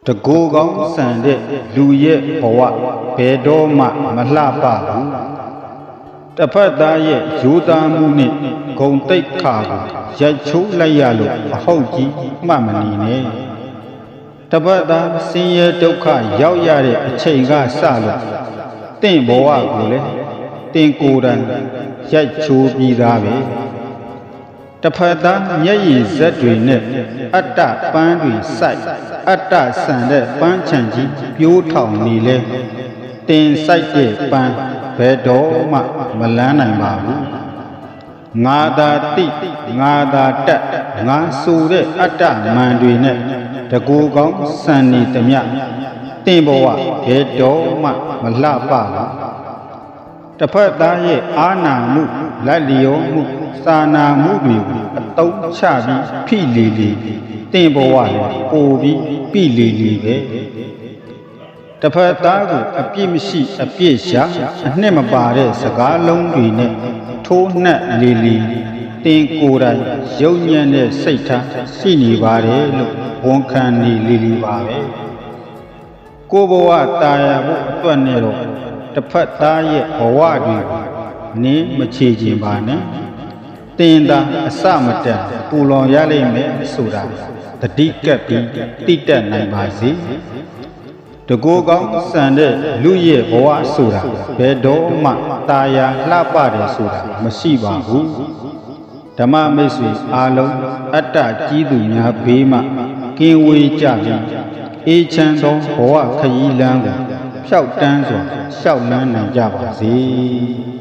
တကိုယ်ကောင်းဆန်တဲ့လူရဲ့ဘဝဘယ်တော့မှမလှပဘူးတစ်ဖက်သားရဲ့ယူသားမှုနဲ့ဂုံတိတ်ခါကိုရိုက်ချိုးလိုက်ရလို့အဟုတ်ကြီးမှတ်မနေနဲ့တစ်ဖက်သားဆင်းရဲဒုက္ခရောက်ရတဲ့အချိန်ကစလို့တင့်ဘဝကိုလည်းတင်ကိုယ်တိုင်ရိုက်ချိုးပြီးသားပဲတစ်ဖက်သားမျက်ရည်ဇက်တွေနဲ့အတ္တပန်းတွေစိုက်အတ္တဆန်တဲ့ပန်းချံကြီးပြိုးထောင်နေလဲတင်စိုက်တဲ့ပန်းဘယ်တော့မှမလန်းနိုင်ပါဘူးငါသာတိငါသာတက်ငါဆိုတဲ့အတ္တမန်တွေနဲ့တကူကောင်းဆန်နေသမျှတင်ဘဝဘယ်တော့မှမလှပဘူးတစ်ဖက်သားရဲ့အာနာမှုလက်လျောမှုစာနာမှုတွေကိုအတုံးချပြီးဖိလေလေတင်ဘဝလည်းပိုပြီးဖိလေလေပဲတစ်ဖက်သားကိုအပြစ်မရှိအပြစ်ရှာအနှစ်မပါတဲ့စကားလုံးတွေနဲ့ထိုးနှက်လေလေတင်ကိုယ်တိုင်ရုပ်ညံ့တဲ့စိတ်ထားရှိနေပါတယ်လို့ဝန်ခံနေလေလေပါပဲကိုယ်ဘဝတာယာဖို့အတွက်နဲ့တော့တစ်ဖက်သားရဲ့ဘဝတွေနင်းမချေချင်ပါနဲ့တင်သာအစမတန်ပူလောင်ရလိမ့်မယ်ဆိုတာတတိကပ်ပြီးတိတက်နိုင်ပါစေတကိုယ်ကောင်းဆန်တဲ့လူရဲ့ဘဝဆိုတာဘယ်တော့မှတာယာလှပတယ်ဆိုတာမရှိပါဘူးဓမ္မမိတ်ဆွေအားလုံးအတ္တကြီးသူများဘေးမှကင်းဝေးကြပြီးအေးချမ်းသောဘဝခရီးလမ်းကိုဖြောက်တန်းစွာလျှောက်လန်းနိုင်ကြပါစေ